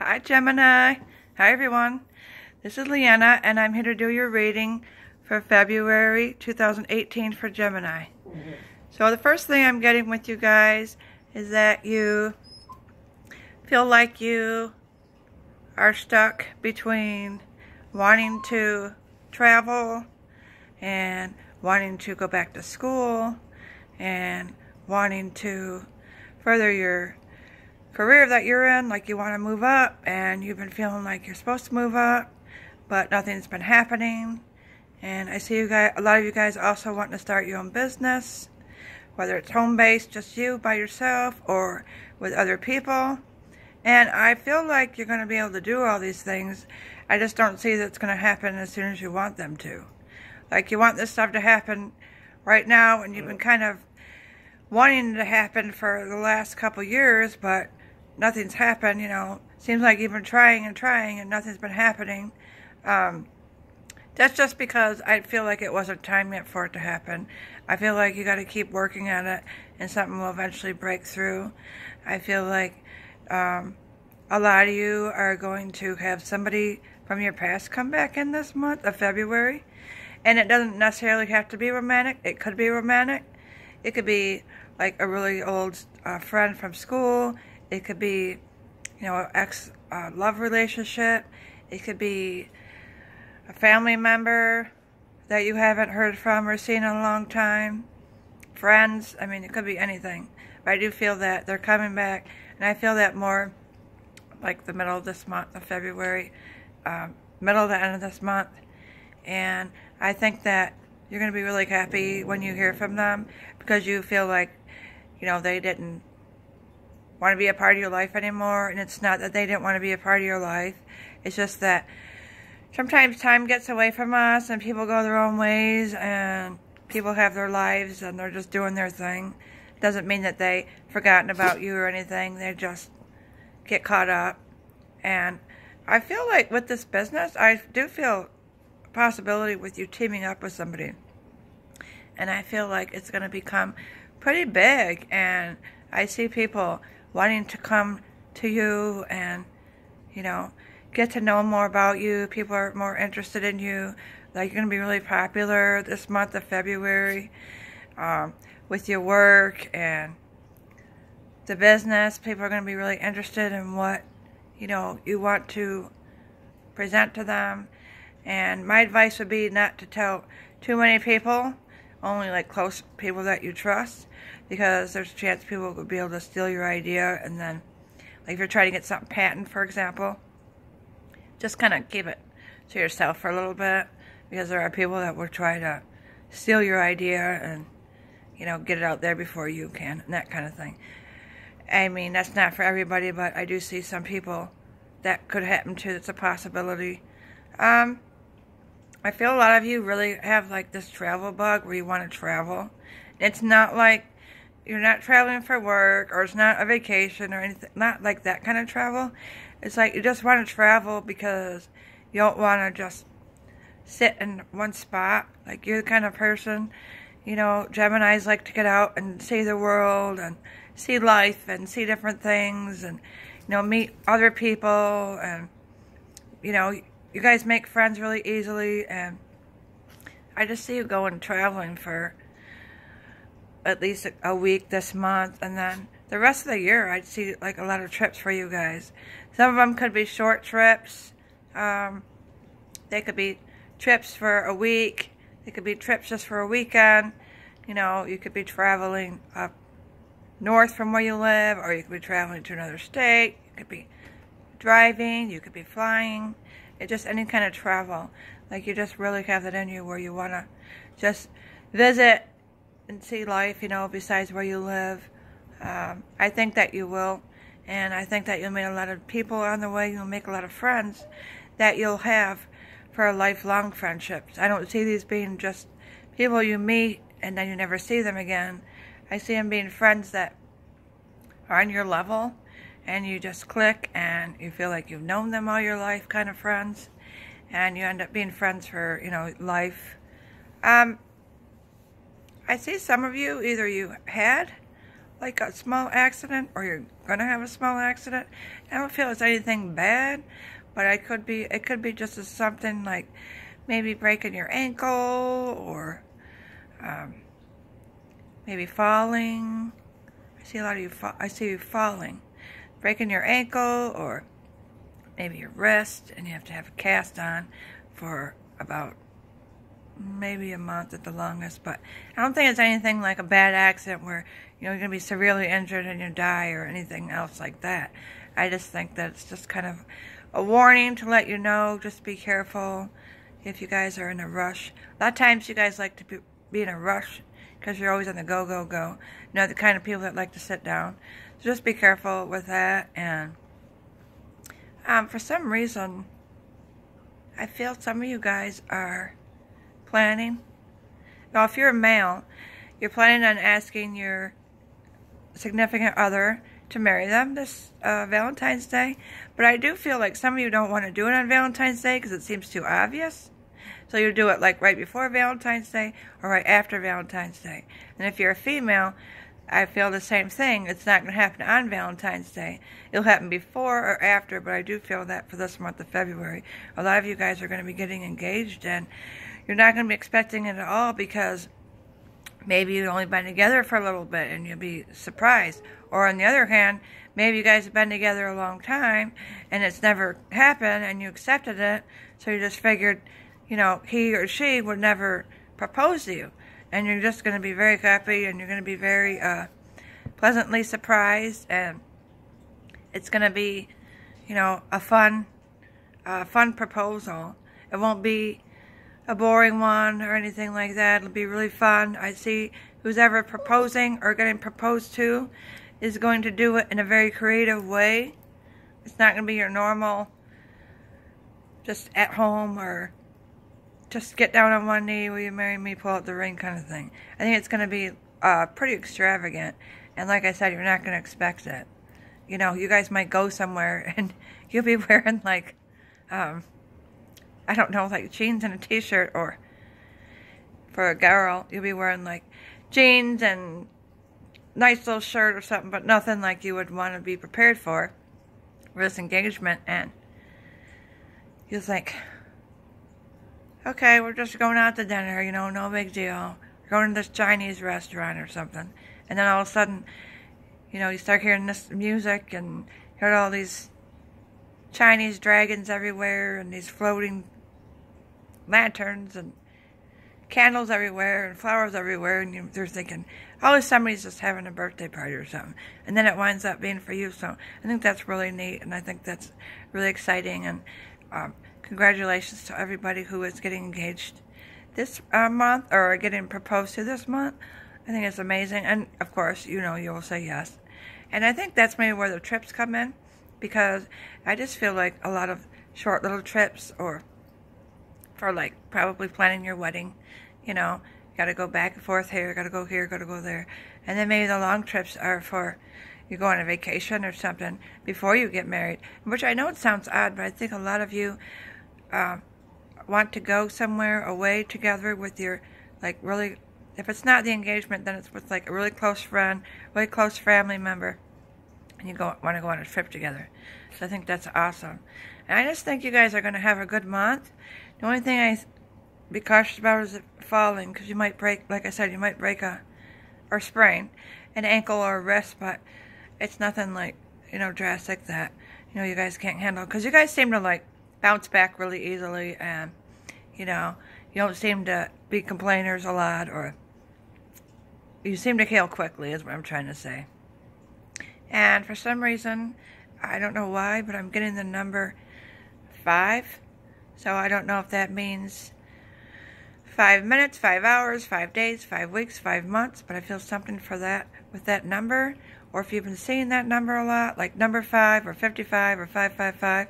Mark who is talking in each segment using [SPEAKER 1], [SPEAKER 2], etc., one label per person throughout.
[SPEAKER 1] Hi Gemini. Hi everyone. This is Leanna and I'm here to do your reading for February 2018 for Gemini. So the first thing I'm getting with you guys is that you feel like you are stuck between wanting to travel and wanting to go back to school and wanting to further your career that you're in, like you want to move up and you've been feeling like you're supposed to move up but nothing's been happening. And I see you guys, a lot of you guys also wanting to start your own business, whether it's home-based, just you by yourself or with other people. And I feel like you're going to be able to do all these things. I just don't see that it's going to happen as soon as you want them to. Like you want this stuff to happen right now and you've been kind of wanting it to happen for the last couple years, but nothing's happened, you know. Seems like you've been trying and nothing's been happening. That's just because I feel like it wasn't time yet for it to happen. I feel like you got to keep working at it and something will eventually break through. I feel like a lot of you are going to have somebody from your past come back in this month of February. And it doesn't necessarily have to be romantic. It could be romantic. It could be like a really old friend from school. It could be, you know, an ex-love relationship. It could be a family member that you haven't heard from or seen in a long time. Friends. I mean, it could be anything. But I do feel that they're coming back. And I feel that more like the middle of this month of February. Middle to end of this month. And I think that you're going to be really happy when you hear from them because you feel like, you know, they didn't want to be a part of your life anymore. And it's not that they didn't want to be a part of your life. It's just that sometimes time gets away from us and people go their own ways and people have their lives and they're just doing their thing. It doesn't mean that they've forgotten about you or anything. They just get caught up. And I feel like with this business, I do feel a possibility with you teaming up with somebody. And I feel like it's going to become pretty big. And I see people wanting to come to you and, you know, get to know more about you. People are more interested in you. Like, you're going to be really popular this month of February with your work and the business. People are going to be really interested in what, you know, you want to present to them. And my advice would be not to tell too many people, only like close people that you trust, because there's a chance people could be able to steal your idea. And then, like if you're trying to get something patent, for example, just kind of keep it to yourself for a little bit, because there are people that will try to steal your idea and, you know, get it out there before you can, and that kind of thing. I mean, that's not for everybody, but I do see some people that could happen to. It's a possibility. I feel a lot of you really have like this travel bug where you want to travel. It's not like you're not traveling for work or it's not a vacation or anything, not like that kind of travel. It's like you just want to travel because you don't want to just sit in one spot. Like you're the kind of person, you know, Geminis like to get out and see the world and see life and see different things and, you know, meet other people and, you know, you guys make friends really easily. And I just see you going traveling for at least a week this month, and then the rest of the year I'd see like a lot of trips for you guys. Some of them could be short trips. They could be trips for a week. They could be trips just for a weekend. You know, you could be traveling up north from where you live, or you could be traveling to another state. You could be driving. You could be flying. It's just any kind of travel. Like you just really have that in you where you want to just visit and see life, you know, besides where you live. I think that you will. And I think that you'll meet a lot of people on the way. You'll make a lot of friends that you'll have for lifelong friendships. I don't see these being just people you meet and then you never see them again. I see them being friends that are on your level and you just click and you feel like you've known them all your life, kind of friends. And you end up being friends for, you know, life. I see some of you, either you had like a small accident, or you're gonna have a small accident. I don't feel it's anything bad, but it could be just as something like maybe breaking your ankle, or maybe falling. I see a lot of you. I see you falling, breaking your ankle, or maybe your wrist, and you have to have a cast on for about maybe a month at the longest. But I don't think it's anything like a bad accident where you're going to be severely injured and you die or anything else like that. I just think that it's just kind of a warning to let you know, just be careful if you guys are in a rush. A lot of times you guys like to be in a rush because you're always on the go, go, go. You know, the kind of people that like to sit down. So just be careful with that. And for some reason, I feel some of you guys are planning. Now, if you're a male, you're planning on asking your significant other to marry them this Valentine's Day. But I do feel like some of you don't want to do it on Valentine's Day because it seems too obvious. So you do it like right before Valentine's Day or right after Valentine's Day. And if you're a female, I feel the same thing. It's not going to happen on Valentine's Day. It'll happen before or after, but I do feel that for this month of February, a lot of you guys are going to be getting engaged, and you're not going to be expecting it at all because maybe you've only been together for a little bit and you'll be surprised. Or on the other hand, maybe you guys have been together a long time and it's never happened and you accepted it, so you just figured, you know, he or she would never propose to you. And you're just going to be very happy, and you're going to be very pleasantly surprised, and it's going to be, you know, a fun proposal. It won't be a boring one or anything like that. It'll be really fun. I see who's ever proposing or getting proposed to is going to do it in a very creative way. It's not going to be your normal, just at home or just get down on one knee, will you marry me, pull out the ring kind of thing. I think it's going to be pretty extravagant. And like I said, you're not going to expect it. You know, you guys might go somewhere and you'll be wearing like, I don't know, like jeans and a t-shirt, or for a girl, you'll be wearing like jeans and nice little shirt or something, but nothing like you would want to be prepared for this engagement. And you'll think, okay, we're just going out to dinner, you know, no big deal. We're going to this Chinese restaurant or something. And then all of a sudden, you know, you start hearing this music and hear all these Chinese dragons everywhere and these floating lanterns and candles everywhere and flowers everywhere. And they're thinking, oh, somebody's just having a birthday party or something. And then it winds up being for you. So I think that's really neat, and I think that's really exciting. And congratulations to everybody who is getting engaged this month, or getting proposed to this month. I think it's amazing. And, of course, you know, you will say yes. And I think that's maybe where the trips come in, because I just feel like a lot of short little trips, or for, like, probably planning your wedding, you know, got to go back and forth here, got to go here, got to go there. And then maybe the long trips are for you go on a vacation or something before you get married, which I know it sounds odd, but I think a lot of you want to go somewhere away together with your, like, really, if it's not the engagement, then it's with like a really close friend, really close family member, and you want to go on a trip together. So I think that's awesome. And I just think you guys are going to have a good month. The only thing I be cautious about is falling, because you might break, like I said, you might break or sprain an ankle or a wrist, but it's nothing like, you know, drastic that, you know, you guys can't handle, because you guys seem to like bounce back really easily, and, you know, you don't seem to be complainers a lot, or you seem to heal quickly, is what I'm trying to say. And for some reason, I don't know why, but I'm getting the number 5. So I don't know if that means 5 minutes, 5 hours, 5 days, 5 weeks, 5 months, but I feel something for that with that number. Or if you've been seeing that number a lot, like number 5 or 55 or 555,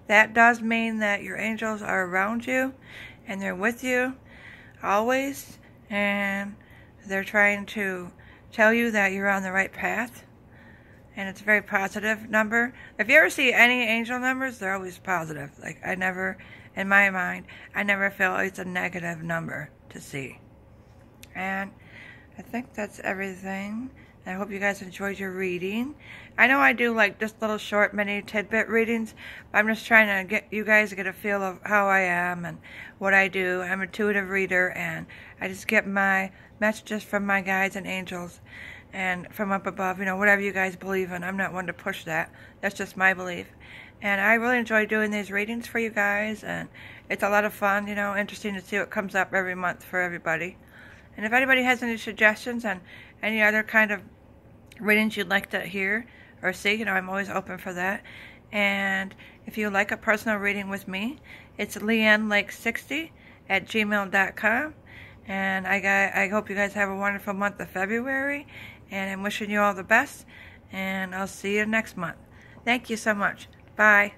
[SPEAKER 1] that does mean that your angels are around you and they're with you always, and they're trying to tell you that you're on the right path. And it's a very positive number. If you ever see any angel numbers, they're always positive. Like, I never, in my mind, I never feel it's a negative number to see. And I think that's everything I hope you guys enjoyed your reading. I know I do like just little short mini tidbit readings, but I'm just trying to get you guys to get a feel of how I am and what I do. I'm an intuitive reader, and I just get my messages from my guides and angels and from up above, you know, whatever you guys believe in. I'm not one to push that. That's just my belief. And I really enjoy doing these readings for you guys, and it's a lot of fun, you know, interesting to see what comes up every month for everybody. And if anybody has any suggestions on any other kind of readings you'd like to hear or see, you know, I'm always open for that. And if you like a personal reading with me, it's leannelake60@gmail.com. And I hope you guys have a wonderful month of February, and I'm wishing you all the best, and I'll see you next month. Thank you so much. Bye.